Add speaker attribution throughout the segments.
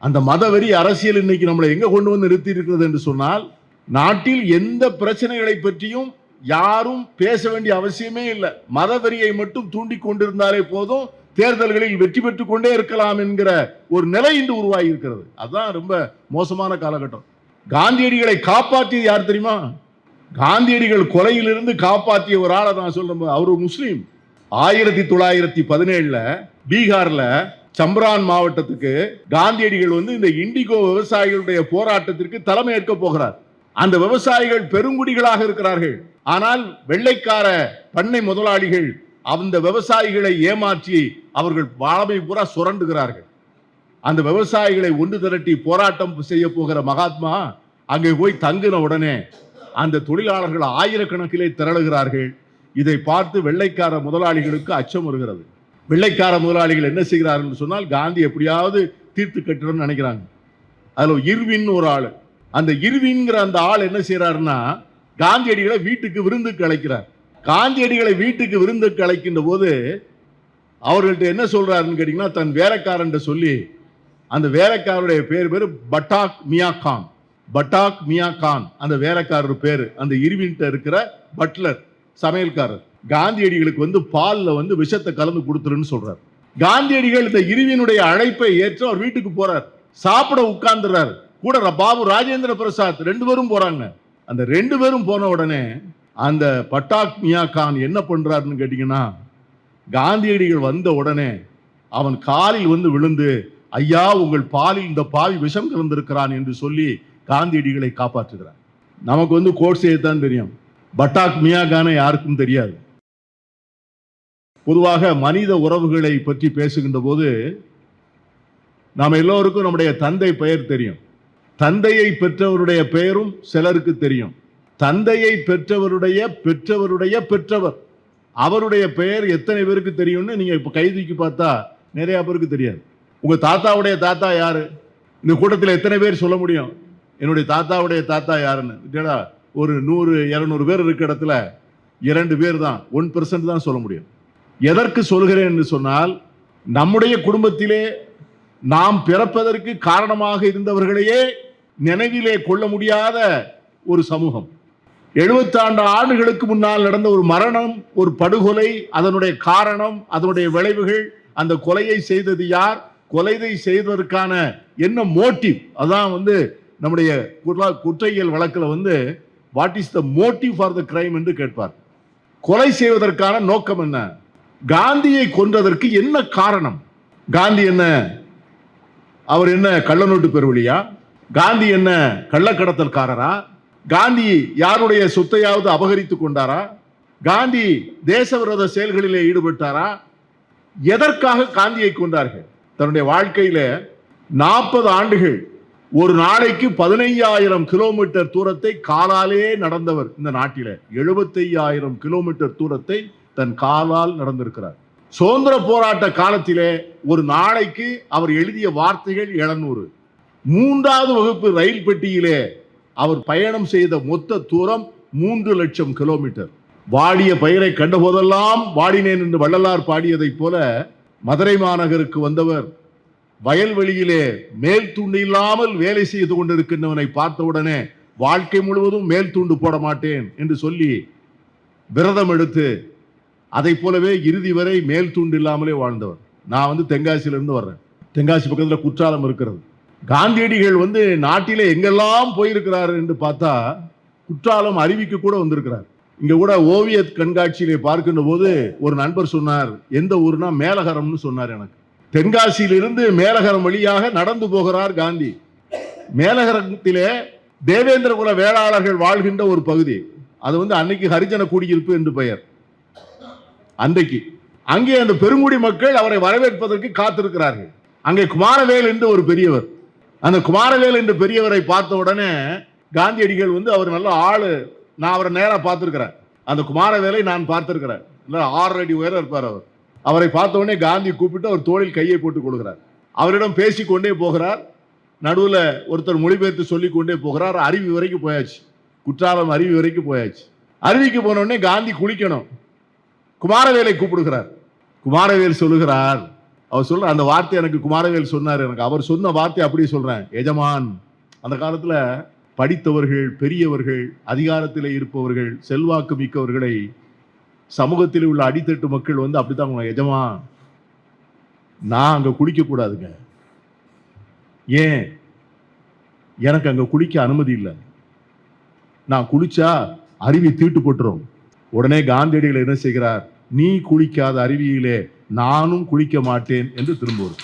Speaker 1: அந்த மதவெறி அரசியல் இன்னைக்கு நம்மளை எங்க கொண்டு வந்து நிறுத்தி இருக்கிறது என்று சொன்னால், நாட்டில் எந்த பிரச்சனைகளை பற்றியும் யாரும் பேச வேண்டிய அவசியமே இல்லை. மதவெறியை மட்டும் தூண்டி கொண்டிருந்தாலே போதும், தேர்தல்களில் வெற்றி பெற்றுக் கொண்டே இருக்கலாம் என்கிற ஒரு நிலை இன்று உருவாகி இருக்கிறது. அதுதான் ரொம்ப மோசமான காலகட்டம். காந்தியடிகளை காப்பாற்றியது யார் தெரியுமா? காந்தியடிகள் கொலையிலிருந்து காப்பாற்றிய ஒரு ஆளை நான் சொல்றேன். அவர் முஸ்லீம். 1917 பீகார்ல சம்பரான் மாவட்டத்துக்கு காந்தியடிகள் வந்து இந்த இண்டிகோ விவசாயிகளுடைய போராட்டத்திற்கு தலைமை ஏற்க போகிறார். அந்த விவசாயிகள் பெருங்குடிகளாக இருக்கிறார்கள். ஆனால் வெள்ளைக்கார பண்ணை முதலாளிகள் அந்த விவசாயிகளை ஏமாற்றி அவர்கள் வாழ்வை பூரா சுரண்டுகிறார்கள். அந்த விவசாயிகளை ஒன்று திரட்டி போராட்டம் செய்ய போகிற மகாத்மா அங்கே போய் தங்கின உடனே அந்த தொழிலாளர்கள் ஆயிரக்கணக்கிலே திரளுகிறார்கள். இதை பார்த்து வெள்ளைக்கார முதலாளிகளுக்கு அச்சம் வருகிறது. வெள்ளைக்கார முதலாளிகள் என்ன செய்கிறார்கள் சொன்னால், காந்தி எப்படியாவது தீர்த்து கட்டணும்னு நினைக்கிறாங்க. அதுல இர்வின் ஒரு ஆள், அந்த இர்வின்ங்கிற அந்த ஆள் என்ன செய்யறாருன்னா, காந்தியடிகளை வீட்டுக்கு விருந்துக்கு அழைக்கிறார். காந்தியடிகளை வீட்டுக்கு விருந்துக்கு அழைக்கின்ற போது அவர்கள்ட்ட என்ன சொல்றாருன்னு கேட்டீங்கன்னா, தன் வேலைக்காரன் சொல்லி, அந்த வேலைக்காரருடைய பேரு பட்டாக் மியா கான். பட்டாக் மியா கான் அந்த வேலைக்காரர் பேரு. அந்த இர்வின்ட்ட இருக்கிற பட்லர், சமையல்காரர். காந்தியடிகளுக்கு வந்து பால்ல வந்து விஷத்தை கலந்து கொடுத்துருன்னு சொல்றார். காந்தியடிகள் இந்த இர்வினுடைய அழைப்பை ஏற்று அவர் வீட்டுக்கு போறார். சாப்பிட உட்கார்ந்துறாரு. கூட பாபு ராஜேந்திர பிரசாத் 2 பேரும் போறாங்க. அந்த 2 பேரும் போன உடனே அந்த பட்டாக் மியா கான் என்ன பண்றாருன்னு கேட்டீங்கன்னா, காந்தியடிகள் வந்த உடனே அவன் காலில் வந்து விழுந்து, ஐயா உங்கள் பாலில் இந்த பாவி விஷம் கலந்திருக்கிறான் என்று சொல்லி காந்தியடிகளை காப்பாற்றுகிறார். நமக்கு வந்து கோட்சே தான் தெரியும், பட்டாக் மியா கானை யாருக்கும் தெரியாது. பொதுவாக மனித உறவுகளை பற்றி பேசுகின்ற போது நாம் எல்லோருக்கும் நம்முடைய தந்தை பெயர் தெரியும். தந்தையை பெற்றவருடைய பெயரும் சிலருக்கு தெரியும். தந்தையை பெற்றவருடைய பெற்றவருடைய பெற்றவர் அவருடைய பெயர் எத்தனை பேருக்கு தெரியும்னு நீங்க இப்ப கைதுக்கு பார்த்தா நிறைய பேருக்கு தெரியாது. உங்க தாத்தாவுடைய தாத்தா யாரு? இந்த கூட்டத்தில் எத்தனை பேர் சொல்ல முடியும் என்னுடைய தாத்தாவுடைய தாத்தா யாருன்னு? ஒரு 100-200 பேர் இருக்க இடத்துல 2 பேர் தான், 1% தான் சொல்ல முடியும். எதற்கு சொல்கிறேன் என்று சொன்னால், நம்முடைய குடும்பத்திலே நாம் பிறப்பதற்கு காரணமாக இருந்தவர்களையே நினைவிலே கொள்ள முடியாத ஒரு சமூகம். 70 ஆண்டுகளுக்கு முன்னால் நடந்த ஒரு மரணம், ஒரு படுகொலை, அதனுடைய காரணம், அதனுடைய விளைவுகள், அந்த கொலையை செய்தது யார், கொலையை செய்ததற்கான என்ன மோட்டிவ், அதான் வந்து நம்முடைய குற்றவியல் வழக்கில் வந்து what is the motive for the crime என்று கேட்பார். கொலை செய்வதற்கான நோக்கம் என்ன? காந்தியை கொன்றதற்கு என்ன காரணம்? காந்தி என்ன, அவர் என்ன கள்ளநோட்டு பெருவழியா? காந்தி என்ன கள்ளக்கடத்தல்காரரா? காந்தி யாருடைய சொத்தையாவது அபகரித்துக் கொண்டாரா? காந்தி தேச விரோத செயல்களிலே ஈடுபட்டாரா? எதற்காக காந்தியை கொண்டார்கள்? தன்னுடைய வாழ்க்கையில 40 ஆண்டுகள் ஒரு நாளைக்கு 15,000 கிலோமீட்டர் தூரத்தை காலாலே நடந்தவர். இந்த நாட்டில 75,000 கிலோமீட்டர் தூரத்தை தன் காலால் நடந்திருக்கிறார். சுதந்திர போராட்ட காலத்திலே ஒரு நாளைக்கு அவர் எழுதிய வார்த்தைகள் 700. 3வது வகுப்பு ரயில் பெட்டியிலே அவர் பயணம் செய்த மொத்த தூரம் 3 லட்சம் கிலோமீட்டர். வாடிய பயிரை கண்ட போதெல்லாம் வாடினேன் என்று வள்ளலார் பாடியதைப் போல மதுரை மாநகருக்கு வந்தவர் வயல்வெளியிலே மேல் துண்டு இல்லாமல் வேலை செய்து கொண்டிருக்கின்றவனை பார்த்தவுடனே வாழ்க்கை முழுவதும் மேல் துண்டு போட மாட்டேன் என்று சொல்லி விரதம் எடுத்து அதை போலவே இறுதி வரை மேல் துண்டு இல்லாமலே வாழ்ந்தவர். நான் வந்து தென்காசியிலிருந்து வர்றேன். தென்காசி பக்கத்தில் குற்றாலம் இருக்கிறது. காந்தியடிகள் வந்து நாட்டிலே எங்கெல்லாம் போயிருக்கிறார் என்று பார்த்தா குற்றாலம் அருவிக்கு கூட வந்திருக்கிறார். இங்க கூட ஓவிய கண்காட்சியிலே பார்க்கின்ற போது ஒரு நண்பர் சொன்னார், எந்த ஊர்னா மேலகரம்னு சொன்னார். எனக்கு தென்காசியிலிருந்து மேலகரம் வழியாக நடந்து போகிறார் காந்தி. மேலகரத்திலே தேவேந்திர குல வேளாளர்கள் வாழ்கின்ற ஒரு பகுதி, அது வந்து அன்னைக்கு ஹரிஜன குடியிருப்பு என்று பெயர். அன்றைக்கு அங்கே அந்த பெருங்குடி மக்கள் அவரை வரவேற்பதற்கு காத்திருக்கிறார்கள். அங்கே குமாரவேல் என்று ஒரு பெரியவர், அந்த குமாரவேல் என்று பெரியவரை பார்த்த உடனே காந்தியடிகள் வந்து அவர் நல்ல ஆளு, நான் அவரை நேரா பார்த்திருக்கிறேன், அந்த குமாரவேலை நான் பார்த்திருக்கிறேன், 6 அடி உயரம் இருப்பார் அவர். அவரை பார்த்த உடனே காந்தி கூப்பிட்டு அவர் தோளில் கையை போட்டுக் கொள்கிறார். அவரிடம் பேசிக்கொண்டே போகிறார். நடுவில் ஒருத்தர் மொழிபெயர்த்து சொல்லிக் கொண்டே போகிறார். அருவி வரைக்கும் போயாச்சு, குற்றாலம் அருவி வரைக்கும் போயாச்சு. அருவிக்கு போன உடனே காந்தி குளிக்கணும். குமாரவேலை கூப்பிடுகிறார். குமாரவேல் சொல்லுகிறார், அவர் சொல்ற அந்த வார்த்தை எனக்கு குமாரவேல் சொன்னார். எனக்கு அவர் சொன்ன வார்த்தை அப்படியே சொல்றேன். எஜமான். அந்த காலத்துல படித்தவர்கள், பெரியவர்கள், அதிகாரத்தில் இருப்பவர்கள், செல்வாக்கு மிக்கவர்களை சமூகத்தில் உள்ள அடித்தட்டு மக்கள் வந்து அப்படித்தான், எஜமான் நான் அங்க குடிக்க கூடாதுங்க. ஏன்? எனக்கு அங்க குளிக்க அனுமதி இல்லை. நான் குளிச்சா அருவி தீட்டு போட்டுரும். உடனே காந்தியடிகள் என்ன செய்கிறார்? நீ குளிக்காத அருவியிலே நானும் குளிக்க மாட்டேன் என்று திரும்புவது.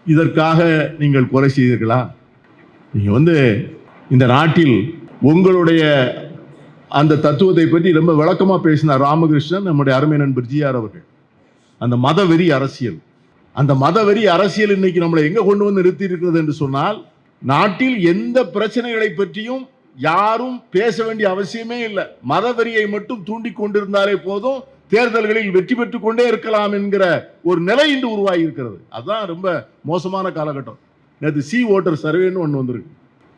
Speaker 1: இதற்காக நீங்கள் கொலை செய்தீர்களா? நீங்க வந்து இந்த நாட்டில் உங்களுடைய அந்த தத்துவத்தை பற்றி ரொம்ப விளக்கமா பேசினார் ராமகிருஷ்ணன், நம்முடைய அருமை நண்பர் ஜிஆர் அவர்கள். அந்த மதவெறி அரசியல், அந்த மதவெறி அரசியல் இன்னைக்கு நம்மளை எங்க கொண்டு வந்து நிறுத்தி இருக்கிறது என்று சொன்னால், நாட்டில் எந்த பிரச்சனைகளை பற்றியும் யாரும் பேச வேண்டிய அவசியமே இல்லை. மதவெறியை மட்டும் தூண்டி கொண்டிருந்தாலே போதும், தேர்தல்களில் வெற்றி பெற்றுக் கொண்டே இருக்கலாம் என்கிற ஒரு நிலை இன்று உருவாகி இருக்கிறது. அதுதான் ரொம்ப மோசமான காலகட்டம். நேற்று சி ஓட்டர் சர்வேன்னு ஒன்று வந்திருக்கு.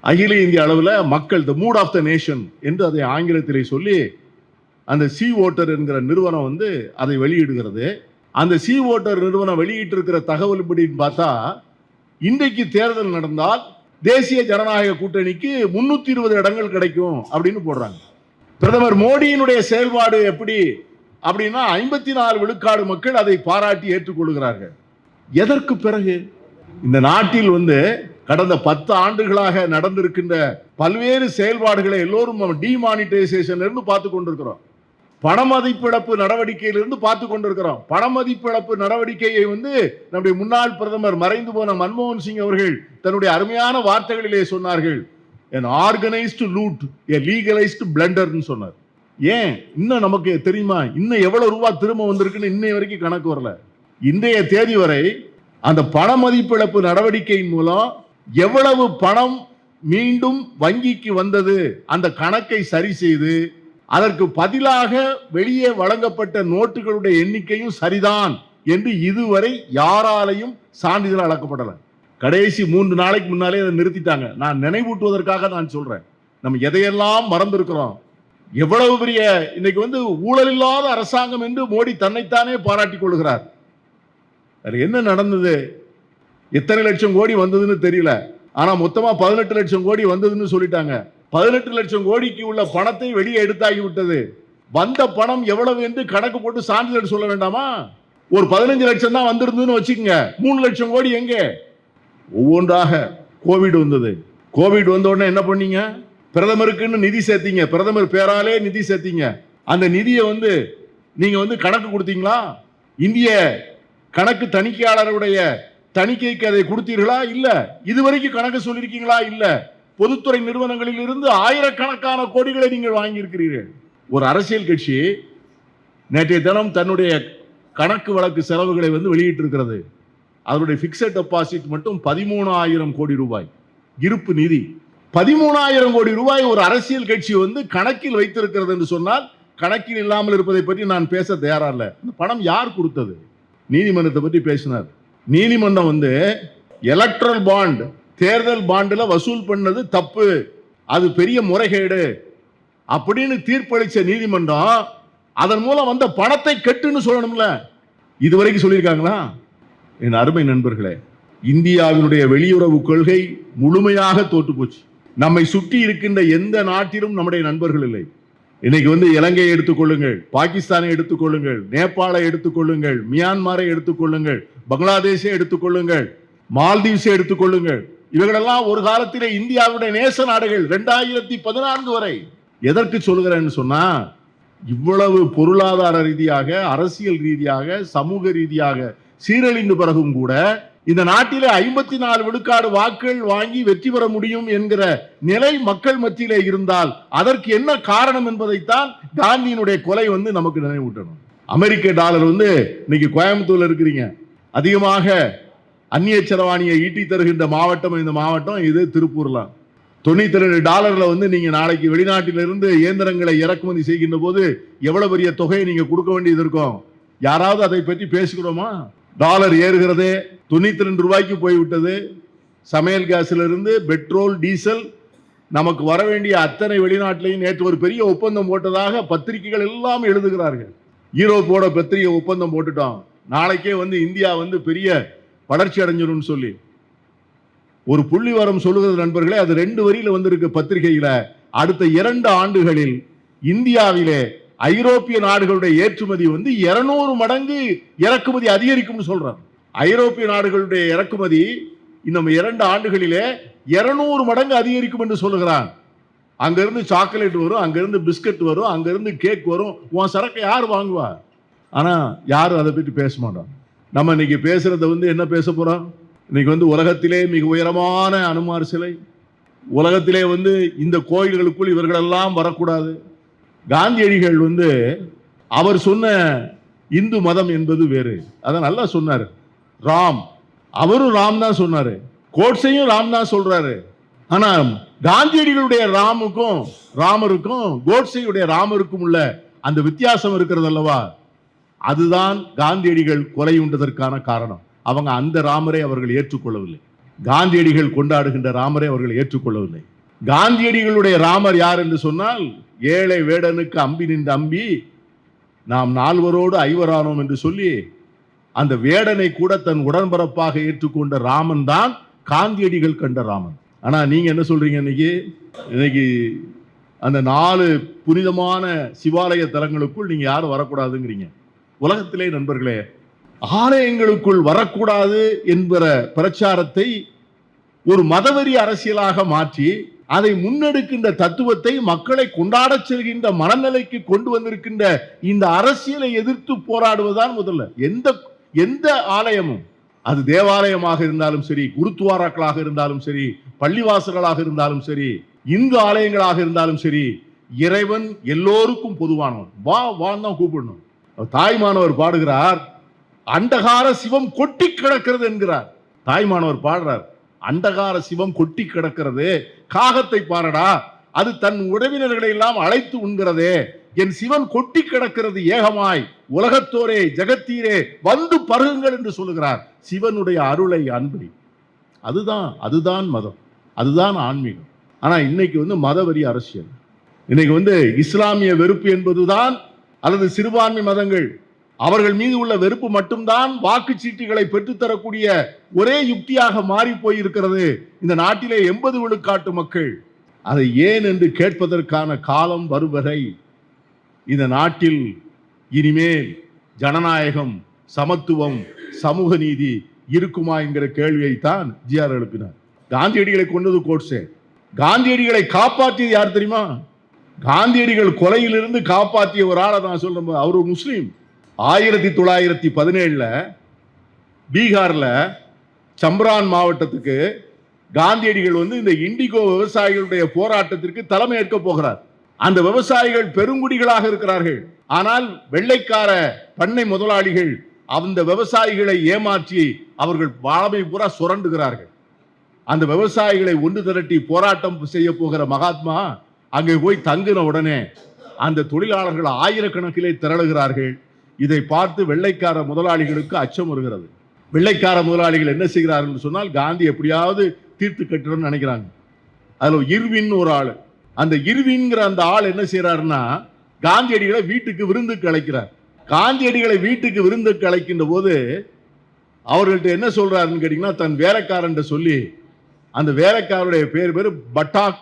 Speaker 1: அகில இந்திய அளவில் மக்கள், the mood of the nation என்று அதை ஆங்கிலத்திலே சொல்லி அந்த சி ஓட்டர் என்கிற நிறுவனம் வந்து அதை வெளியிடுகிறது. அந்த சி ஓட்டர் நிறுவனம் வெளியிட்டிருக்கிற தகவல் படின்னு பார்த்தா, இன்றைக்கு தேர்தல் நடந்தால் தேசிய ஜனநாயக கூட்டணிக்கு 320 இடங்கள் கிடைக்கும் அப்படின்னு போடுறாங்க. பிரதமர் மோடியினுடைய செயல்பாடு எப்படி அப்படின்னா 54 விழுக்காடு மக்கள் அதை பாராட்டி ஏற்றுக்கொள்கிறார்கள். எதற்கு பிறகு இந்த நாட்டில் வந்து கடந்த 10 ஆண்டுகளாக நடந்திருக்கின்ற பல்வேறு செயல்பாடுகளை எல்லோரும் டிமானிட்டைசேஷன் இருந்து பார்த்து கொண்டிருக்கிறோம். பணமதிப்பிழப்பு நடவடிக்கையிலிருந்து பார்த்து கொண்டிருக்கிறோம். பணமதிப்பிழப்பு நடவடிக்கையை வந்து நம்முடைய முன்னாள் பிரதமர் மறைந்து போன மன்மோகன் சிங் அவர்கள் தன்னுடைய அருமையான வார்த்தைகளிலே சொன்னார்கள், an organized loot, a legalized blunder ன்னு சொன்னார். ஏன் இன்னும் நமக்கு தெரியுமா இன்னும் எவ்வளவு ரூபாய் திரும்ப வந்திருக்குன்னு இன்னைய வரைக்கும் கணக்கு வரல. இன்றைய தேதி வரை அந்த பண மதிப்பிழப்பு நடவடிக்கையின் மூலம் எவ்வளவு பணம் மீண்டும் வங்கிக்கு வந்தது அந்த கணக்கை சரி செய்து அதற்கு பதிலாக வெளியே வழங்கப்பட்ட நோட்டுகளுடைய எண்ணிக்கையும் சரிதான் என்று இதுவரை யாராலையும் சான்றிதழ் அளிக்கப்படல. கடைசி 3 நாளைக்கு முன்னாலே அதை நிறுத்திட்டாங்க. நான் நினைவூட்டுவதற்காக நான் சொல்றேன், நம்ம எதையெல்லாம் மறந்திருக்கிறோம். எவ்வளவு பெரிய இன்னைக்கு வந்து ஊழல் இல்லாத அரசாங்கம் என்று மோடி தன்னைத்தானே பாராட்டிக் கொள்கிறார். என்ன நடந்தது? எத்தனை லட்சம் கோடி வந்ததுன்னு தெரியல. ஆனா மொத்தமா 18 லட்சம் கோடி வந்ததுன்னு சொல்லிட்டாங்க. 18 லட்சம் கோடிக்கு உள்ள பணத்தை வெளியே எடுத்தாகி விட்டது. வந்த பணம் எவ்வளவு என்று கணக்கு போட்டு சான்றிதழ் சொல்ல வேண்டாமா? ஒரு 15 லட்சம் தான் வந்திருந்ததுன்னு வச்சுக்கோங்க. 3 லட்சம் கோடி எங்கே? ஒவ்வொன்றாக கோவிட் வந்தது. கோவிட் வந்த உடனே என்ன பண்ணீங்க? பிரதமருக்குன்னு நிதி சேர்த்தீங்க. பிரதமர் பேராலே நிதி சேர்த்தீங்க. அந்த நிதியை வந்து நீங்க வந்து கணக்கு கொடுத்தீங்களா? இந்திய கணக்கு தணிக்கையாளருடைய தணிக்கைக்கு அதை கொடுத்தீர்களா? இல்ல. இதுவரைக்கும் கணக்கு சொல்லியிருக்கீங்களா? இல்ல. பொதுத்துறை நிறுவனங்களில் இருந்து ஆயிரக்கணக்கான கோடிகளை நீங்கள் வாங்கியிருக்கிறீர்கள். ஒரு அரசியல் கட்சி நேற்றைய தினம் தன்னுடைய கணக்கு வழக்கு செலவுகளை வந்து வெளியிட்டிருக்கிறது. அதனுடைய பிக்சட் டெபாசிட் மட்டும் 13,000 கோடி ரூபாய் இருப்பு நிதி. 13,000 கோடி ரூபாய் ஒரு அரசியல் கட்சி வந்து கணக்கில் வைத்திருக்கிறது என்று சொன்னால், கணக்கில் இல்லாமல் இருப்பதை பற்றி நான் பேச தயாரா இல்லை. இந்த பணம் யார் கொடுத்தது? நீதிமன்றத்தை பற்றி பேசினார். நீதிமன்றம் வந்து எலக்ட்ரல் பாண்ட், தேர்தல் பாண்டுல வசூல் பண்ணது தப்பு, அது பெரிய முறைகேடு அப்படின்னு தீர்ப்பளிச்ச நீதிமன்றம் அதன் மூலம் வந்த பணத்தை கட்டுன்னு சொல்லணும்ல. இதுவரைக்கும் சொல்லியிருக்காங்களா? என் அருமை நண்பர்களே, இந்தியாவினுடைய வெளியுறவு கொள்கை முழுமையாக தோற்று போச்சு. நம்மை சுற்றி இருக்கின்ற எந்த நாட்டிலும் நம்முடைய நண்பர்கள் இல்லை. இன்னைக்கு வந்து இலங்கையை எடுத்துக்கொள்ளுங்கள், பாகிஸ்தானை எடுத்துக்கொள்ளுங்கள், நேபாளை எடுத்துக்கொள்ளுங்கள், மியான்மரை எடுத்துக்கொள்ளுங்கள், பங்களாதேஷை எடுத்துக்கொள்ளுங்கள், மால்தீவ்ஸை எடுத்துக்கொள்ளுங்கள். இவர்களெல்லாம் ஒரு காலத்திலே இந்தியாவுடைய நேச நாடுகள் 2014 வரை. எதற்கு சொல்கிறேன்னு சொன்னா, இவ்வளவு பொருளாதார ரீதியாக, அரசியல் ரீதியாக, சமூக ரீதியாக சீரழிந்த பிறகும் கூட இந்த நாட்டிலே 54 விழுக்காடு வாக்குகள் வாங்கி வெற்றி பெற முடியும் என்கிற நிலை மக்கள் மத்தியிலே இருந்தால் அதற்கு என்ன காரணம் என்பதைத்தான் காந்தியினுடைய கொலை வந்து நமக்கு நினைவூட்டணும். அமெரிக்க டாலர் வந்து இன்னைக்கு கோயம்புத்தூர்ல இருக்கிறீங்க, அதிகமாக அந்நிய செலவாணியை ஈட்டி தருகின்ற மாவட்டம் இந்த மாவட்டம், இது திருப்பூர்லாம். $92 வந்து நீங்க நாளைக்கு வெளிநாட்டிலிருந்து இயந்திரங்களை இறக்குமதி செய்கின்ற போது எவ்வளவு பெரிய தொகையை நீங்க கொடுக்க வேண்டியது இருக்கும். யாராவது அதை பற்றி பேசுகிறோமா? டாலர் ஏறுகிறதே, 92 ரூபாய்க்கு போய்விட்டது. சமையல் கேஸ்ல இருந்து பெட்ரோல், டீசல், நமக்கு வர வேண்டிய அத்தனை வெளிநாட்டிலையும் நேற்று ஒரு பெரிய ஒப்பந்தம் போட்டதாக பத்திரிகைகள் எல்லாம் எழுதுகிறார்கள். யூரோப்போட பத்திரிகை ஒப்பந்தம் போட்டுட்டோம், நாளைக்கே வந்து இந்தியா வந்து பெரிய வளர்ச்சி அடைஞ்சிடும் சொல்லி ஒரு புள்ளி வரம் சொல்லுகிறது நண்பர்களே. அது 2 வரியில வந்திருக்கு பத்திரிகையில. அடுத்த 2 ஆண்டுகளில் இந்தியாவிலே ஐரோப்பிய நாடுகளுடைய ஏற்றுமதி வந்து 200 மடங்கு இறக்குமதி அதிகரிக்கும் சொல்றாங்க. ஐரோப்பிய நாடுகளுடைய இறக்குமதி இன்னும் 2 ஆண்டுகளிலே 200 மடங்கு அதிகரிக்கும் என்று சொல்லுகிறான். அங்கிருந்து சாக்லேட் வரும், அங்கிருந்து பிஸ்கட் வரும், அங்கிருந்து கேக் வரும். உன் சரக்கை யார் வாங்குவா? ஆனா யாரும் அதை பற்றி பேச மாட்டோம். நம்ம இன்னைக்கு பேசுறத வந்து என்ன பேச போறோம்? இன்னைக்கு வந்து உலகத்திலே மிக உயரமான அனுமார் சிலை, உலகத்திலே வந்து இந்த கோயில்களுக்குள் இவர்களெல்லாம் வரக்கூடாது. காந்தியடிகள் வந்து அவர் சொன்ன இந்து மதம் என்பது வேறு, அதை நல்லா சொன்னாரு. ராம், அவரும் ராம் தான் சொன்னாரு, கோட்சையும் ராம் தான் சொல்றாரு. ஆனா காந்தியடிகளுடைய ராமருக்கும் கோட்சையுடைய ராமருக்கும் உள்ள அந்த வித்தியாசம் இருக்கிறது அல்லவா, அதுதான் காந்தியடிகள் கொலை உண்டதற்கான காரணம். அவங்க அந்த ராமரை அவர்கள் ஏற்றுக்கொள்ளவில்லை, காந்தியடிகள் கொண்டாடுகின்ற ராமரை அவர்கள் ஏற்றுக்கொள்ளவில்லை. காந்தியடிகளுடைய ராமர் யார் என்று சொன்னால், ஏழை வேடனுக்கு அம்பி நின்ற அம்பி நாம் 4வரோடு 5வரானோம் என்று சொல்லி அந்த வேடனை கூட தன் உடன்பரப்பாக ஏற்றுக்கொண்ட ராமன் தான் காந்தியடிகள் கண்ட ராமன். ஆனா நீங்க என்ன சொல்றீங்க? இன்னைக்கு அந்த 4 புனிதமான சிவாலய தலங்களுக்குள் நீங்க யாரும் வரக்கூடாதுங்கிறீங்க. உலகத்திலே நண்பர்களே, ஆலயங்களுக்குள் வரக்கூடாது என்கிற பிரச்சாரத்தை ஒரு மதவெறி அரசியலாக மாற்றி அதை முன்னெடுக்கின்ற தத்துவத்தை மக்களை கொண்டாட செல்கின்ற மனநிலைக்கு கொண்டு வந்திருக்கின்ற இந்த அரசியலை எதிர்த்து போராடுவதுதான் முதல்ல. எந்த ஆலயமும், அது தேவாலயமாக இருந்தாலும் சரி, குருத்துவாராக்களாக இருந்தாலும் சரி, பள்ளிவாசல்களாக இருந்தாலும் சரி, இந்து ஆலயங்களாக இருந்தாலும் சரி, இறைவன் எல்லோருக்கும் பொதுவானவன். வான்னு தான் கூப்பிடணும். தாய்மானவர் பாடுகிறார், அண்டகார சிவம் கொட்டி கிடக்கிறது என்கிறார். தாய்மானவர் பாடுறார், அண்டகார சிவம் கொட்டி கிடக்கிறது, காகத்தை பாரடா, அது தன் உறவினர்களை எல்லாம் அழைத்து உண்கிறதே, என் சிவன் கொட்டி கிடக்கிறது ஏகமாய், உலகத்தோரே ஜெகத்தீரே வந்து பருகுங்கள் என்று சொல்லுகிறார். சிவனுடைய அருளை அன்பை, அதுதான் மதம், அதுதான் ஆன்மீகம். ஆனா இன்னைக்கு வந்து மதவெறி அரசியல், இன்னைக்கு வந்து இஸ்லாமிய வெறுப்பு என்பதுதான், அல்லது சிறுபான்மை மதங்கள் அவர்கள் மீது உள்ள வெறுப்பு மட்டும்தான் வாக்குச்சீட்டுகளை பெற்றுத்தரக்கூடிய ஒரே யுக்தியாக மாறி போயிருக்கிறது இந்த நாட்டிலே 80 விழுக்காட்டு மக்கள். அதை ஏன் என்று கேட்பதற்கான காலம் வருவரை இந்த நாட்டில் இனிமேல் ஜனநாயகம், சமத்துவம், சமூக நீதி இருக்குமா என்கிற கேள்வியை தான் ஜிஆர் எழுப்பினார். காந்தியடிகளை கொண்டது கோட்சே. காந்தியடிகளை காப்பாற்றியது யார் தெரியுமா? காந்தியடிகள் கொலையிலிருந்து காப்பாற்றிய ஒரு ஆளை நான் சொல்றேன். அவர் முஸ்லீம். 1917 பீகார்ல சம்பரான் மாவட்டத்துக்கு காந்தியடிகள் வந்து இந்த இண்டிகோ விவசாயிகளுடைய போராட்டத்திற்கு தலைமை ஏற்க போகிறார். அந்த விவசாயிகள் பெருங்குடிகளாக இருக்கிறார்கள். ஆனால் வெள்ளைக்கார பண்ணை முதலாளிகள் அந்த விவசாயிகளை ஏமாற்றி அவர்கள் வாழ்வை பூரா சுரண்டுகிறார்கள். அந்த விவசாயிகளை ஒன்று திரட்டி போராட்டம் செய்ய போகிற மகாத்மா அங்கே போய் தங்கின உடனே அந்த தொழிலாளர்கள் ஆயிரக்கணக்கிலே திரளுகிறார்கள். இதை பார்த்து வெள்ளைக்கார முதலாளிகளுக்கு அச்சம் வருகிறது. வெள்ளைக்கார முதலாளிகள் என்ன செய்கிறார்கள் சொன்னால், காந்தி எப்படியாவது தீர்த்து கட்டணும்னு நினைக்கிறாங்க. அதுல இர்வின் ஒரு ஆள், அந்த இர்வின்ங்கிற அந்த ஆள் என்ன செய்யறாருன்னா, காந்தியடிகளை வீட்டுக்கு விருந்துக்கு அழைக்கிறார். காந்தியடிகளை வீட்டுக்கு விருந்துக்கு அழைக்கின்ற போது அவர்கள்ட்ட என்ன சொல்றாருன்னு கேட்டீங்கன்னா, தன் வேலைக்காரன் சொல்லி, அந்த வேலைக்காரருடைய பேரு பட்டாக்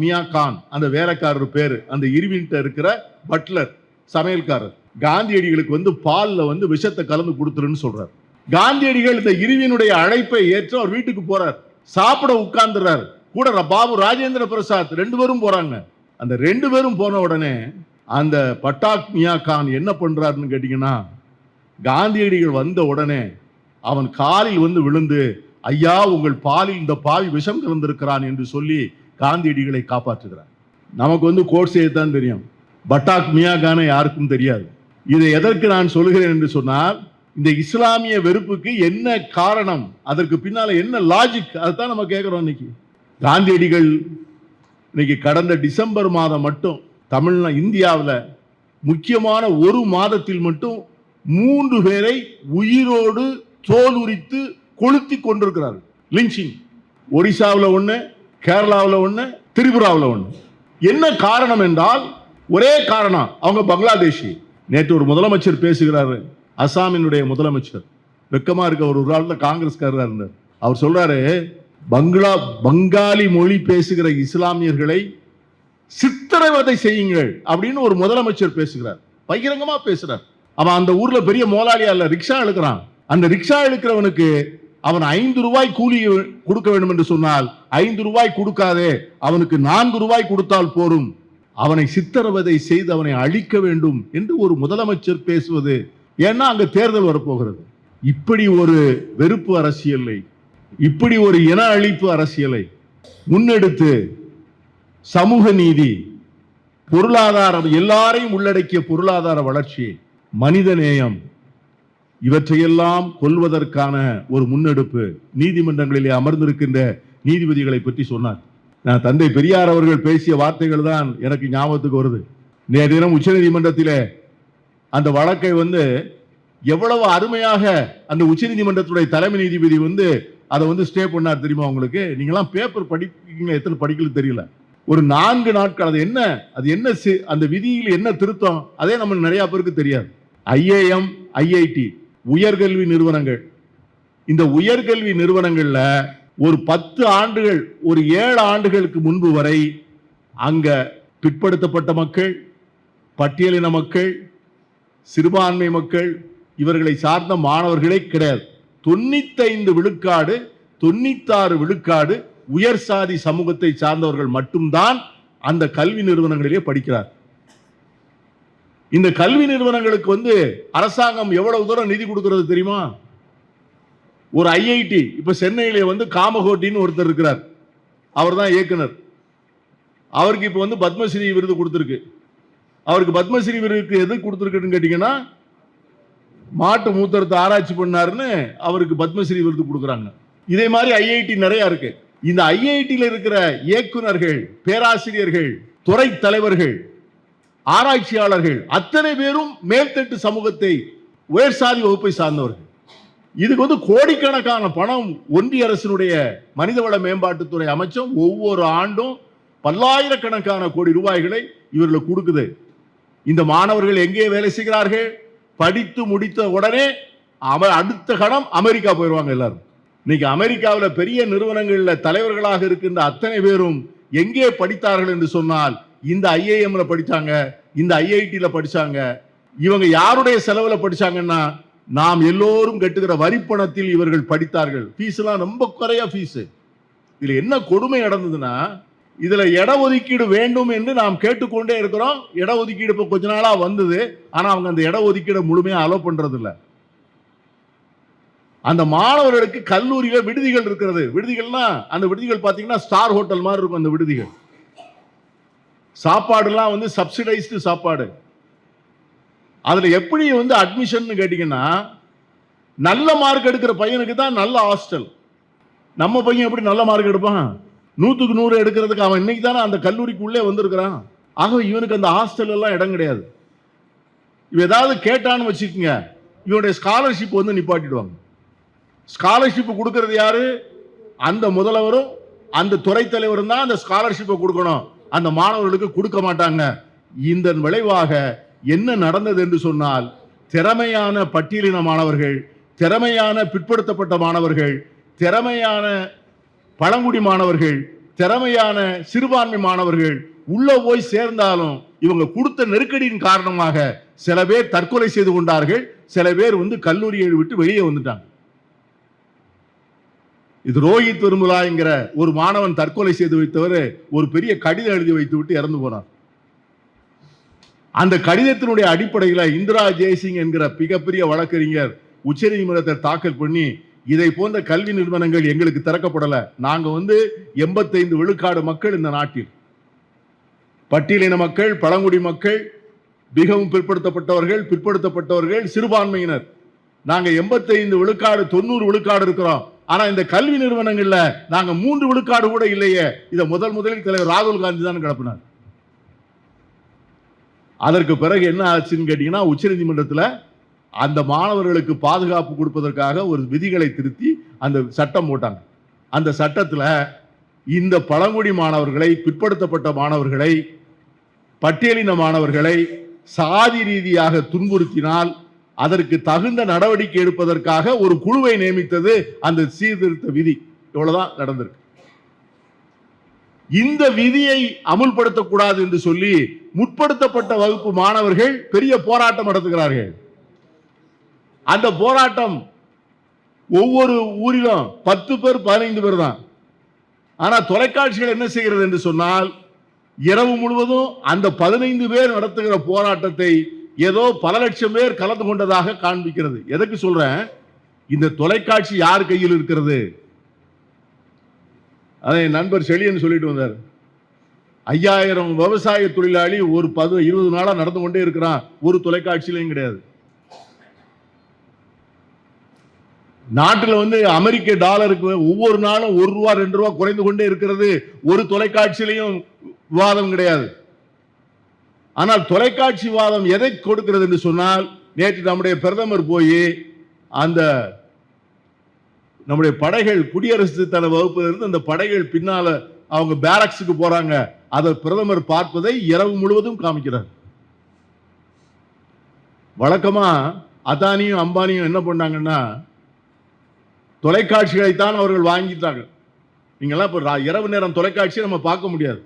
Speaker 1: மியா கான் அந்த வேலைக்காரர் பேரு. அந்த இர்வின்ட்ட இருக்கிற பட்லர், சமையல்காரர், காந்தியடிகளுக்கு வந்து பால்ல வந்து விஷத்தை கலந்து கொடுத்துருன்னு சொல்றார். காந்தியடிகள் இந்த இர்வினுடைய அழைப்பை ஏற்று அவர் வீட்டுக்கு போறார். சாப்பிட உட்கார்ந்துறார். கூட பாபு ராஜேந்திர பிரசாத் 2 பேரும் போறாங்க. அந்த 2 பேரும் போன உடனே அந்த பட்டாக் மியா கான் என்ன பண்றாருன்னு கேட்டீங்கன்னா, காந்தியடிகள் வந்த உடனே அவன் காலில் வந்து விழுந்து, ஐயா உங்கள் பாலில் இந்த பாவி விஷம் கலந்திருக்கிறான் என்று சொல்லி காந்தியடிகளை காப்பாற்றுகிறார். நமக்கு வந்து கோட்சேயை தான் தெரியும், பட்டாக் மியா கானை யாருக்கும் தெரியாது. இதை எதற்கு நான் சொல்கிறேன் என்று சொன்னால், இந்த இஸ்லாமிய வெறுப்புக்கு என்ன காரணம், அதற்கு பின்னால என்ன லாஜிக், அதுதான் நம்ம கேட்கிறோம். இன்னைக்கு காந்தியடிகள் இன்னைக்கு கடந்த டிசம்பர் மாதம் மட்டும் இந்தியாவில் முக்கியமான ஒரு மாதத்தில் மட்டும் 3 பேரை உயிரோடு தோல் உரித்து கொளுத்தி கொண்டிருக்கிறார்கள். லிஞ்சிங். ஒடிசாவில் 1, கேரளாவில் 1, திரிபுராவில் 1. என்ன காரணம் என்றால், ஒரே காரணம், அவங்க பங்களாதேஷி. நேற்று ஒரு முதலமைச்சர் பேசுகிறாரு, அசாமினுடைய முதலமைச்சர். வெக்கமா இருக்க, ஒரு காலத்துல காங்கிரஸ்காரரா இருந்தார். அவர் சொல்றாரு, பங்காளி மொழி பேசுகிற இஸ்லாமியர்களை சித்திரவதை செய்யுங்கள் அப்படின்னு ஒரு முதலமைச்சர் பேசுகிறார். பகிரங்கமா பேசுறார். அவன் அந்த ஊர்ல பெரிய மோலாளியா இல்ல, ரிக்ஷா இழுக்கிறான். அந்த ரிக்ஷா இழுக்கிறவனுக்கு அவன் 5 ரூபாய் கூலி கொடுக்க வேண்டும் என்று சொன்னால் 5 ரூபாய் கொடுக்காதே, அவனுக்கு 4 ரூபாய் கொடுத்தால் போரும், அவனை சித்திரவதை செய்து அவனை அழிக்க வேண்டும் என்று ஒரு முதலமைச்சர் பேசுவது. ஏன்னா அங்க தேர்தல் வரப்போகிறது. இப்படி ஒரு வெறுப்பு அரசியலை, இப்படி ஒரு இன அழிப்பு அரசியலை முன்னெடுத்து சமூக நீதி, பொருளாதாரம், எல்லாரையும் உள்ளடக்கிய பொருளாதார வளர்ச்சி, மனித நேயம், இவற்றையெல்லாம் கொல்வதற்கான ஒரு முன்னெடுப்பு நீதிமன்றங்களிலே அமர்ந்திருக்கின்ற நீதிபதிகளை பற்றி சொன்னார். நான் தந்தை பெரியார் அவர்கள் பேசிய வார்த்தைகள் தான் எனக்கு ஞாபகத்துக்கு வருது. நேற்று தினம் உச்ச நீதிமன்றத்திலே அந்த வழக்கை எவ்வளவு அருமையாக அந்த உச்ச நீதிமன்றத்துடைய தலைமை நீதிபதி அதை ஸ்டே பண்ணார் தெரியுமா உங்களுக்கு? நீங்களாம் பேப்பர் படிப்பீங்க, எத்தனை படிக்கல தெரியல. ஒரு 4 நாட்கள் அது என்ன அந்த விதியில் என்ன திருத்தம், அதே நம்ம நிறைய பேருக்கு தெரியாது. IIM, IIT உயர்கல்வி நிறுவனங்கள். இந்த உயர்கல்வி நிறுவனங்கள்ல ஒரு 10 ஆண்டுகள், ஒரு 7 ஆண்டுகளுக்கு முன்பு வரை அங்க பிற்படுத்தப்பட்ட மக்கள், பட்டியலின மக்கள், சிறுபான்மை மக்கள், இவர்களை சார்ந்த மாணவர்களே கிடையாது. 95 விழுக்காடு, 96 விழுக்காடு உயர் சாதி சமூகத்தை சார்ந்தவர்கள் மட்டும்தான் அந்த கல்வி நிறுவனங்களிலே படிக்கிறார். இந்த கல்வி நிறுவனங்களுக்கு அரசாங்கம் எவ்வளவு தூரம் நிதி கொடுக்கிறது தெரியுமா? ஒரு IIT இப்ப சென்னையிலே காமகோட்டின்னு ஒருத்தர் இருக்கிறார், அவர் தான் இயக்குனர். அவருக்கு இப்ப பத்மஸ்ரீ விருது கொடுத்திருக்கு. அவருக்கு பத்மஸ்ரீ விருதுக்கு எது கொடுத்திருக்குன்னு கேட்டீங்கன்னா, மாட்டு மூத்திரத்தை ஆராய்ச்சி பண்ணாருன்னு அவருக்கு பத்மஸ்ரீ விருது கொடுக்குறாங்க. இதே மாதிரி IIT நிறைய இருக்கு. இந்த IITல இருக்கிற இயக்குனர்கள், பேராசிரியர்கள், துறை தலைவர்கள், ஆராய்ச்சியாளர்கள் அத்தனை பேரும் மேல்தட்டு சமூகத்தை, உயர் சாதி வகுப்பை சார்ந்தவர்கள். இதுக்கு கோடிக்கணக்கான பணம் ஒன்றிய அரசினுடைய மனிதவள மேம்பாட்டுத்துறை அமைச்சம் ஒவ்வொரு ஆண்டும் பல்லாயிரக்கணக்கான கோடி ரூபாய்களை இவர்களுக்கு கொடுக்குது. இந்த மாணவர்கள் எங்கே வேலை செய்கிறார்கள்? படித்து முடித்த உடனே அடுத்த கணம் அமெரிக்கா போயிடுவாங்க எல்லாரும். இன்னைக்கு அமெரிக்காவில் பெரிய நிறுவனங்களில் தலைவர்களாக இருக்கின்ற அத்தனை பேரும் எங்கே படித்தார்கள் என்று சொன்னால், இந்த IIMல படிச்சாங்க, இந்த IITல படிச்சாங்க. இவங்க யாருடைய செலவுல படிச்சாங்கன்னா, நாம் எல்லோரும் கட்டுகிற வரிப்பணத்தில் இவர்கள் படித்தார்கள். ஃபீஸ் எல்லாம் ரொம்ப குறைய ஃபீஸ். இதுல என்ன கொடுமை நடந்ததுன்னா, இதுல இடஒதுக்கீடு வேண்டும் என்று நாம் கேட்டுக்கொண்டே இருக்கிறோம். இடஒதுக்கீடு இப்ப கொஞ்ச நாளா வந்தது. ஆனா அவங்க அந்த இடஒதுக்கீடு முழுமையா அலோ பண்றது இல்ல. அந்த மாணவர்களுக்கு கல்லூரியில விடுதிகள் இருக்கிறது. விடுதிகள்னா அந்த விடுதிகள் பாத்தீங்கன்னா ஸ்டார் ஹோட்டல் மாதிரி இருக்கும். அந்த விடுதிகள் சாப்பாடுலாம் சப்சிடைஸ்டு சாப்பாடு. அதுல எப்படி அட்மிஷன் கேட்டீங்கன்னா, நல்ல மார்க் எடுக்கிற பையனுக்கு தான் நல்ல ஹாஸ்டல். நம்ம பையன் எப்படி நல்ல மார்க் எடுப்பான்? 100க்கு 100 எடுக்கிறதுக்கு அவன் இன்னைக்கு தானே அந்த கல்லூரிக்கு உள்ளே வந்திருக்கிறான். ஆக இவனுக்கு அந்த ஹாஸ்டல் எல்லாம் இடம் கிடையாது. இவ ஏதாவது கேட்டான்னு வச்சுக்கோங்க, இவனுடைய ஸ்காலர்ஷிப் நிப்பாட்டிடுவாங்க. ஸ்காலர்ஷிப் கொடுக்கறது யாரு? அந்த முதல்வரும் அந்த துறை தலைவரும் தான் அந்த ஸ்காலர்ஷிப்பை கொடுக்கணும். அந்த மாணவர்களுக்கு கொடுக்க மாட்டாங்க. இந்த விளைவாக என்ன நடந்தது என்று சொன்னால், திறமையான பட்டியலின மாணவர்கள், திறமையான பிற்படுத்தப்பட்ட மாணவர்கள், திறமையான பழங்குடி மாணவர்கள், திறமையான சிறுபான்மை மாணவர்கள் உள்ள போய் சேர்ந்தாலும் இவங்க கொடுத்த நெருக்கடியின் காரணமாக சில பேர் தற்கொலை செய்து கொண்டார்கள். சில பேர் கல்லூரியை விட்டு வெளியே வந்துட்டாங்க. இது ரோஹித் வெர்முலா என்கிற ஒரு மாணவன் தற்கொலை செய்து வைத்தவர் ஒரு பெரிய கடிதம் எழுதி வைத்து விட்டு இறந்து போனார். அந்த கடிதத்தினுடைய அடிப்படையில் இந்திரா ஜெய்சிங் என்கிற மிகப்பெரிய வழக்கறிஞர் உச்ச நீதிமன்றத்தை தாக்கல் பண்ணி, இதை போன்ற கல்வி நிறுவனங்கள் எங்களுக்கு திறக்கப்படல. நாங்க 85 விழுக்காடு மக்கள் இந்த நாட்டில், பட்டியலின மக்கள், பழங்குடி மக்கள், மிகவும் பிற்படுத்தப்பட்டவர்கள், சிறுபான்மையினர், நாங்க 85 விழுக்காடு 90 விழுக்காடு இருக்கிறோம். ஆனா இந்த கல்வி நிறுவனங்கள்ல நாங்க 3 விழுக்காடு கூட இல்லையே. இதை முதலில் தலைவர் ராகுல் காந்தி தான் கிளப்பினார். அதற்கு பிறகு என்ன ஆச்சுன்னு கேட்டீங்கன்னா, உச்ச நீதிமன்றத்தில் அந்த மாணவர்களுக்கு பாதுகாப்பு கொடுப்பதற்காக ஒரு விதிகளை திருத்தி அந்த சட்டம் போட்டாங்க. அந்த சட்டத்தில் இந்த பழங்குடி மாணவர்களை, பிற்படுத்தப்பட்ட மாணவர்களை பட்டியலினமானவர்களை சாதி ரீதியாக துன்புறுத்தினால் அதற்கு தகுந்த நடவடிக்கை எடுப்பதற்காக ஒரு குழுவை நியமித்தது அந்த சீர்திருத்த விதி. இவ்வளவுதான் நடந்திருக்கு. இந்த விதியை அமுல்படுத்தக்கூடாது என்று சொல்லி முற்படுத்தப்பட்ட வகுப்பு மாணவர்கள் பெரிய போராட்டம் நடத்துகிறார்கள். அந்த போராட்டம் ஒவ்வொரு ஊரிலும் 10 பேர் 15 பேர் தான். ஆனா தொலைக்காட்சிகள் என்ன செய்கிறது என்று சொன்னால் இரவு முழுவதும் அந்த 15 பேர் நடத்துகிற போராட்டத்தை ஏதோ பல லட்சம் பேர் கலந்து கொண்டதாக காண்பிக்கிறது. எதுக்கு சொல்றேன்? இந்த தொலைக்காட்சி யார் கையில் இருக்கிறது? அதை என் நண்பர் செழியன் சொல்லிட்டு வந்தார். 5000 விவசாய தொழிலாளி ஒரு 20 நாளா நடந்து கொண்டே இருக்கிறான், ஒரு தொலைக்காட்சியிலையும் கிடையாது. நாட்டில் அமெரிக்க டாலருக்கு ஒவ்வொரு நாளும் ₹1 ₹2 குறைந்து கொண்டே இருக்கிறது, ஒரு தொலைக்காட்சியிலையும் விவாதம் கிடையாது. ஆனால் தொலைக்காட்சி விவாதம் எதை கொடுக்கிறது என்று சொன்னால், நேற்று நம்முடைய பிரதமர் போய் அந்த நம்முடைய படைகள் குடியரசு தன வகுப்பிலிருந்து அந்த படைகள் பின்னால அவங்க பேரக்ஸுக்கு போறாங்க, அதை பிரதமர் பார்ப்பதை இரவு முழுவதும் காமிக்கிறார். வழக்கமா அதானியும் அம்பானியும் என்ன பண்ணாங்கன்னா தொலைக்காட்சிகளைத்தான் அவர்கள் வாங்கிட்டாங்க. நீங்கெல்லாம் இப்ப இரவு நேரம் தொலைக்காட்சியை நம்ம பார்க்க முடியாது.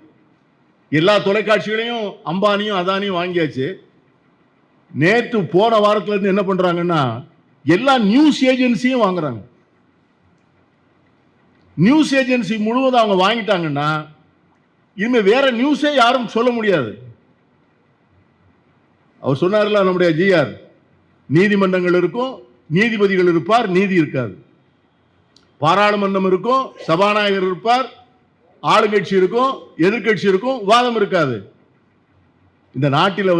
Speaker 1: எல்லா தொலைக்காட்சிகளையும் அம்பானியும் அதானியும் வாங்கியாச்சு. நேற்று போன வாரத்துல இருந்து என்ன பண்றாங்கன்னா எல்லா நியூஸ் ஏஜென்சியும் வாங்குறாங்க. நியூஸ் ஏஜென்சி முழுவதும் அவங்க வாங்கிட்டாங்கன்னா இனிமே வேற நியூஸே யாரும் சொல்ல முடியாது. அவர் சொன்னார்ல நம்முடைய ஜிஆர், நீதிமன்றங்கள் இருக்கும், நீதிபதிகள் இருப்பார், நீதி இருக்காது. பாராளுமன்றம் இருக்கும், சபாநாயகர் இருப்பார், ஆளுங்கட்சி இருக்கும், எதிர்கட்சி இருக்கும், வாதம் இருக்காது. இந்த நாட்டில்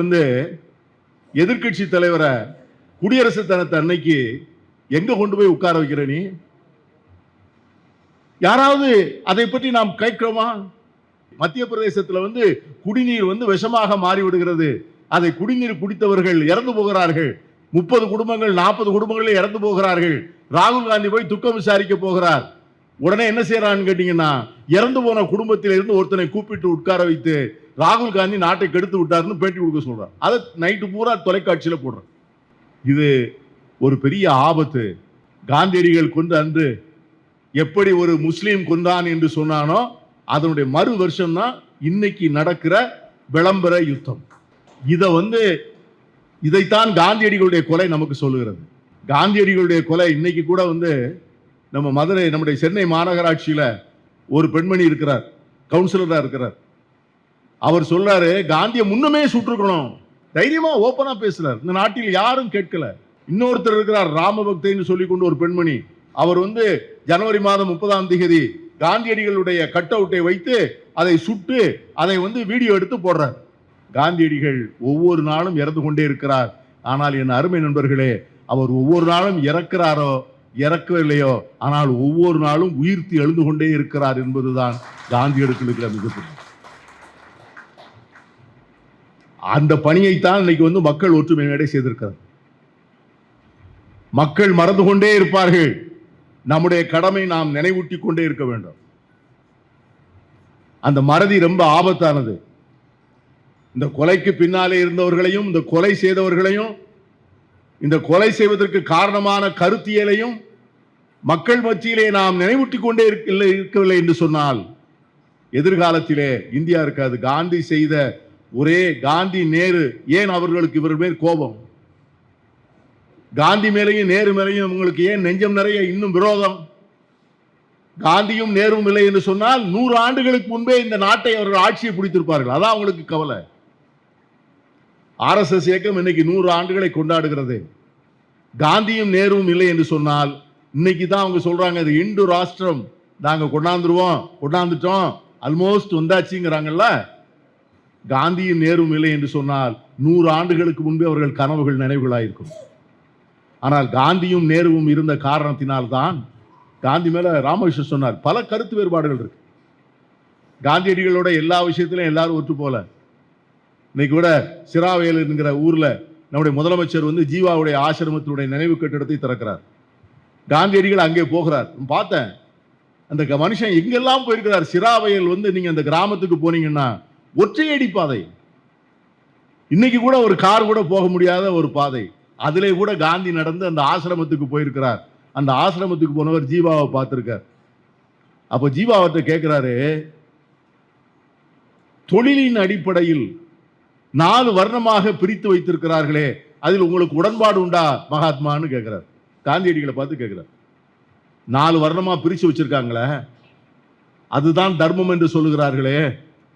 Speaker 1: எதிர்கட்சி தலைவரை குடியரசு தினத்தை அன்னைக்கு எங்க கொண்டு போய் உட்கார வைக்கிற நீ? யாராவது அதை பற்றி நாம் கேட்கிறோமா? மத்திய பிரதேசத்தில் குடிநீர் விஷமாக மாறிவிடுகிறது. அதை குடிநீர் குடித்தவர்கள் இறந்து போகிறார்கள். 30 குடும்பங்கள் 40 குடும்பங்களே இறந்து போகிறார்கள். ராகுல் காந்தி போய் துக்கம் விசாரிக்க போகிறார். உடனே என்ன செய்யறான்னு கேட்டீங்கன்னா, இறந்து போன குடும்பத்தில் இருந்து ஒருத்தனை கூப்பிட்டு உட்கார வைத்து ராகுல் காந்தி நாட்டை கெடுத்து விட்டார்னு பேட்டி கொடுக்க சொல்றார். அதை நைட்டு பூரா தொலைக்காட்சியில போடுறார். இது ஒரு பெரிய ஆபத்து. காந்தியடிகள் கொண்டு அன்று எப்படி ஒரு முஸ்லீம் கொண்டான் என்று சொன்னானோ அதனுடைய மறு வருஷம் தான் இன்னைக்கு நடக்கிற விளம்பர யுத்தம். இதைத்தான் காந்தியடிகளுடைய கொலை நமக்கு சொல்லுகிறது. காந்தியடிகளுடைய கொலை இன்னைக்கு கூட நம்ம மதுரை நம்முடைய சென்னை மாநகராட்சியில ஒரு பெண்மணி இருக்கிறார், கவுன்சிலரா இருக்கிறார். அவர் சொல்றாரு, காந்தியை முன்னமே சுட்டுக்கணும். தைரியமா ஓப்பனா பேசுறார். இந்த நாட்டில் யாரும் கேட்கல. இன்னொருத்தர் இருக்கிறார், ராமபக்தேன்னு சொல்லிக்கொண்டு ஒரு பெண்மணி. அவர் ஜனவரி மாதம் 30ஆம் தேதி காந்தியடிகளுடைய கட் அவுட்டை வைத்து அதை சுட்டு அதை வீடியோ எடுத்து போடுறார். காந்தியடிகள் ஒவ்வொரு நாளும் இறந்து கொண்டே இருக்கிறார். ஆனால் என் அருமை நண்பர்களே, அவர் ஒவ்வொரு நாளும் இறக்கிறாரோ இறக்கவில்லையோ, ஆனால் ஒவ்வொரு நாளும் உயிர்த்து எழுந்து கொண்டே இருக்கிறார் என்பதுதான் காந்தியடிகள் இருக்கிற மிகப்பெரிய அந்த பணியைத்தான் இன்னைக்கு மக்கள் ஒற்றுமை மேடை செய்திருக்கிறார். மக்கள் மறந்து கொண்டே இருப்பார்கள். நம்முடைய கடமை நாம் நினைவூட்டி கொண்டே இருக்க வேண்டும். அந்த மறதி ரொம்ப ஆபத்தானது. இந்த கொலைக்கு பின்னாலே இருந்தவர்களையும், இந்த கொலை செய்தவர்களையும், இந்த கொலை செய்வதற்கு காரணமான கருத்தியலையும் மக்கள் மத்தியிலே நாம் நினைவூட்டி கொண்டே இருக்கவில்லை என்று சொன்னால் எதிர்காலத்திலே இந்தியா இருக்காது. காந்தி செய்த ஒரே காந்தி நேரு, ஏன் அவர்களுக்கு இவர் மேல் கோபம்? காந்தி மேலையும் நேரு மேலையும் உங்களுக்கு ஏன் நெஞ்சம் நிறைய இன்னும் விரோதம்? காந்தியும் நேரும் இல்லை என்று சொன்னால் 100 ஆண்டுகளுக்கு முன்பே இந்த நாட்டை அவர்கள் ஆட்சியை பிடித்திருப்பார்கள். அதான் அவங்களுக்கு கவலை. RSS இயக்கம் இன்னைக்கு 100 ஆண்டுகளை கொண்டாடுகிறது. காந்தியும் நேருவும் இல்லை என்று சொன்னால் இன்னைக்கு தான் அவங்க சொல்றாங்க, இது இந்து ராஷ்டிரம் நாங்க கொண்டாந்துட்டோம், ஆல்மோஸ்ட் வந்தாச்சுங்கிறாங்கல்ல. காந்தியும் நேரும் இல்லை என்று சொன்னால் 100 ஆண்டுகளுக்கு முன்பே அவர்கள் கனவுகள் நினைவுகளாயிருக்கும். ஆனால் காந்தியும் நேருவும் இருந்த காரணத்தினால்தான் காந்தி மேல ராமகிருஷ்ணன் சொன்னார், பல கருத்து வேறுபாடுகள் இருக்கு. காந்தியடிகளோட எல்லா விஷயத்திலும் எல்லாரும் ஒற்று போல. இன்னைக்கு கூட சிராவேல் என்கிற ஊர்ல நம்முடைய முதலமைச்சர் ஜீவாவுடைய ஆசிரமத்தினுடைய நினைவு கட்டிடத்தை திறக்கிறார். காந்தியடிகள் அங்கே போகிறார். பார்த்தேன், அந்த மனுஷன் எங்கெல்லாம் போயிருக்கிறார். சிராவையில் நீங்க அந்த கிராமத்துக்கு போனீங்கன்னா ஒற்றையடி பாதை. இன்னைக்கு கூட ஒரு கார் கூட போக முடியாத ஒரு பாதை. அதிலே கூட காந்தி நடந்து அந்த ஆசிரமத்துக்கு போயிருக்கிறார். அந்த ஆசிரமத்துக்கு போனவர் ஜீவாவை பார்த்திருக்கார். அப்ப ஜீவாவத்தை கேட்கிறாரு, தொழிலின் அடிப்படையில் 4 வர்ணமாக பிரித்து வைத்திருக்கிறார்களே, அதில் உங்களுக்கு உடன்பாடு உண்டா மகாத்மான்னு கேட்கிறார். காந்தியடிகளை பார்த்து கேட்கிறார். 4 வர்ணமா பிரிச்சு வச்சிருக்காங்களே, அதுதான் தர்மம் என்று சொல்லுகிறார்களே,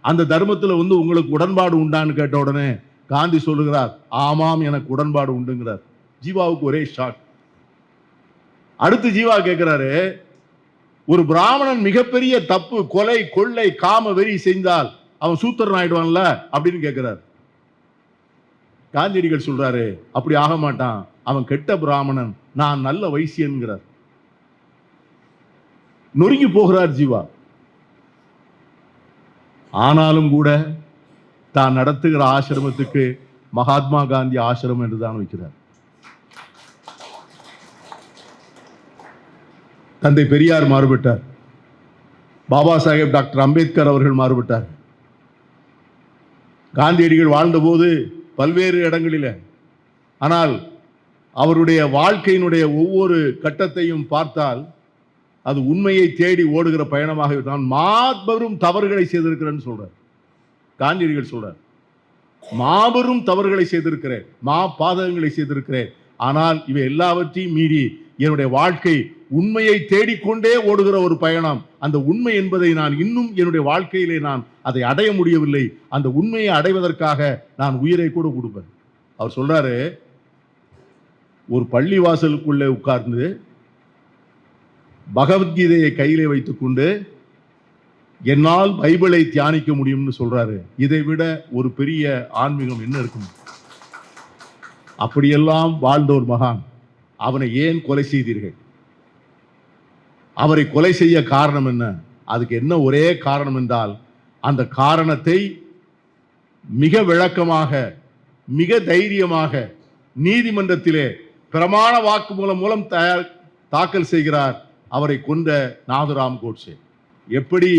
Speaker 1: அந்த தர்மத்தில் உங்களுக்கு உடன்பாடு உண்டான்னு கேட்ட உடனே காந்தி சொல்லுகிறார், ஆமாம் எனக்கு உடன்பாடு உண்டுங்கிறார். ஜீவாவுக்கு ஒரே ஷாக். அடுத்து ஜீவா கேட்கிறாரு, ஒரு பிராமணன் மிகப்பெரிய தப்பு, கொலை, கொள்ளை, காம வெறி செய்தால் அவன் சூத்திரன் ஆயிடுவான்ல அப்படின்னு கேட்கிறார். காந்தியடிகள் சொல்றாரு, அப்படி ஆக மாட்டான், அவன் கெட்ட பிராமணன், நான் நல்ல வைசியன்கிறார். நொறுங்கி போகிறார் ஜீவா. ஆனாலும் கூட தான் நடத்துகிற ஆசிரமத்துக்கு மகாத்மா காந்தி ஆசிரமம் என்றுதான் வைக்கிறார். தந்தை பெரியார் மாறுபட்டார், பாபா சாஹேப் டாக்டர் அம்பேத்கர் அவர்கள் மாறுபட்டார். காந்தியடிகள் வாழ்ந்தபோது பல்வேறு இடங்களில், ஆனால் அவருடைய வாழ்க்கையினுடைய ஒவ்வொரு கட்டத்தையும் பார்த்தால் அது உண்மையை தேடி ஓடுகிற பயணமாக நான் மாபெரும் தவறுகளை செய்திருக்கிறேன்னு சொல்றார். காந்தியடிகள் சொல்றார், மாபெரும் தவறுகளை செய்திருக்கிறேன், பாதகங்களை செய்திருக்கிறேன், ஆனால் இவை எல்லாவற்றையும் மீறி என்னுடைய வாழ்க்கை உண்மையை தேடிக்கொண்டே ஓடுகிற ஒரு பயணம். அந்த உண்மை என்பதை நான் இன்னும் என்னுடைய வாழ்க்கையிலே நான் அதை அடைய முடியவில்லை. அந்த உண்மையை அடைவதற்காக நான் உயிரை கூட கொடுப்பேன். அவர் சொல்றாரு, ஒரு பள்ளி வாசலுக்குள்ளே உட்கார்ந்து பகவத்கீதையை கையிலே வைத்துக் கொண்டு என்னால் பைபிளை தியானிக்க முடியும்னு சொல்றாரு. இதை விட ஒரு பெரிய ஆன்மீகம் என்ன இருக்கும்? அப்படியெல்லாம் வாழ்ந்த ஒரு மகான், அவனை ஏன் கொலை செய்தீர்கள்? அவரை கொலை செய்ய காரணம் என்ன? அதுக்கு என்ன ஒரே காரணம் என்றால், அந்த காரணத்தை மிக விளக்கமாக, மிக தைரியமாக நீதிமன்றத்திலே பிரமாண வாக்குமூலம் மூலம் தாக்கல் செய்கிறார். அவரை கொண்ட நாதுராம் கோட்சே. எப்படி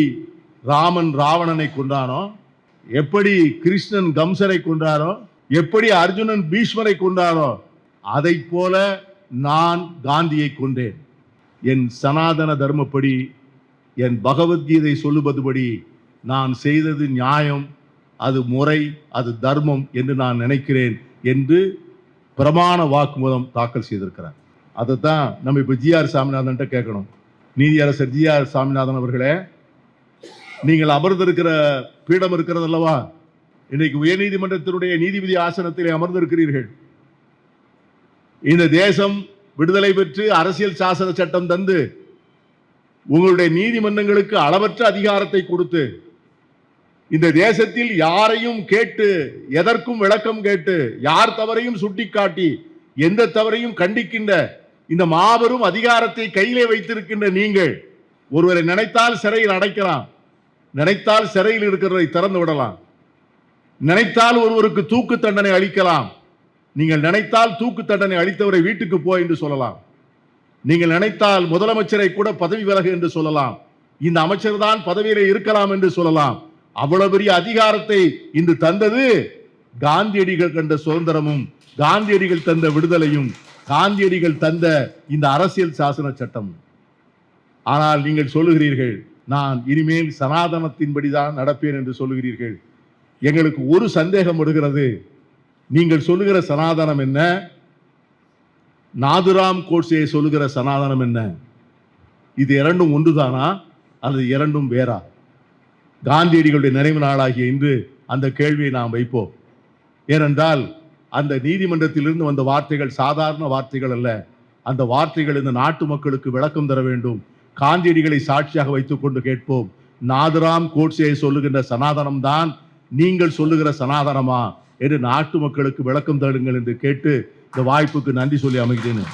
Speaker 1: ராமன் ராவணனை கொண்டானோ, எப்படி கிருஷ்ணன் கம்சரை கொண்டாரோ, எப்படி அர்ஜுனன் பீஷ்மரை கொண்டாரோ, அதை போல நான் காந்தியை கொண்டேன். என் சனாதன தர்மப்படி, என் பகவத்கீதை சொல்லுவதுபடி நான் செய்தது நியாயம், அது முறை, அது தர்மம் என்று நான் நினைக்கிறேன் என்று பிரமாண வாக்குமூலம் தாக்கல் செய்திருக்கிறார். அதைத்தான் நம்ம இப்ப ஜி.ஆர். சாமிநாதன் கேட்கணும். நீதியரசர் ஜி.ஆர். சாமிநாதன் அவர்களே, நீங்கள் அமர்ந்திருக்கிற பீடம் இருக்கிறது அல்லவா, இன்றைக்கு உயர்நீதிமன்றத்தினுடைய நீதிபதி ஆசனத்திலே அமர்ந்திருக்கிறீர்கள். இந்த தேசம் விடுதலை பெற்று அரசியல் சாசன சட்டம் தந்து உங்களுடைய நீதிமன்றங்களுக்கு அளவற்ற அதிகாரத்தை கொடுத்து இந்த தேசத்தில் யாரையும் கேட்டு, எதற்கும் விளக்கம் கேட்டு, யார் தவறையும் சுட்டிக்காட்டி எந்த தவறையும் கண்டிக்கின்ற இந்த மாபெரும் அதிகாரத்தை கையிலே வைத்திருக்கின்ற நீங்கள் ஒருவரை நினைத்தால் சிறையில் அடைக்கலாம், நினைத்தால் சிறையில் இருக்கிறதை திறந்து விடலாம், நினைத்தால் ஒருவருக்கு தூக்கு தண்டனை அளிக்கலாம், நீங்கள் நினைத்தால் தூக்கு தண்டனை அளித்தவரை வீட்டுக்கு போ என்று சொல்லலாம், நீங்கள் நினைத்தால் முதலமைச்சரை கூட பதவி விலகு என்று சொல்லலாம், இந்த அமைச்சர் தான் பதவியிலே இருக்கலாம் என்று சொல்லலாம். அவ்வளவு பெரிய அதிகாரத்தை இன்று தந்தது காந்தியடிகள் கண்ட சுதந்திரமும், காந்தியடிகள் தந்த விடுதலையும், காந்தியடிகள் தந்த இந்த அரசியல் சாசன சட்டம். ஆனால் நீங்கள் சொல்லுகிறீர்கள், நான் இனிமேல் சனாதனத்தின்படிதான் நடப்பேன் என்று சொல்லுகிறீர்கள். எங்களுக்கு ஒரு சந்தேகம் வருகிறது, நீங்கள் சொல்லுகிற சனாதனம் என்ன, நாதுராம் கோட்சே சொல்லுகிற சனாதனம் என்ன? இது இரண்டும் ஒன்றுதானா அல்லது இரண்டும் வேறா? காந்தியடிகளுடைய நினைவு நாளாகிய இன்று அந்த கேள்வியை நாம் வைப்போம். ஏனென்றால் அந்த நீதிமன்றத்திலிருந்து வந்த வார்த்தைகள் சாதாரண வார்த்தைகள் அல்ல. அந்த வார்த்தைகள் இந்த நாட்டு மக்களுக்கு விளக்கம் தர வேண்டும். காந்தியடிகளை சாட்சியாக வைத்துக் கொண்டு கேட்போம், நாதுராம் கோட்சே சொல்லுகின்ற சனாதனம் தான் நீங்கள் சொல்லுகிற சனாதனமா என்று நாட்டு மக்களுக்கு விளக்கம் தருங்கள் என்று கேட்டு இந்த வாய்ப்புக்கு நன்றி சொல்லி அமைகிறேன்.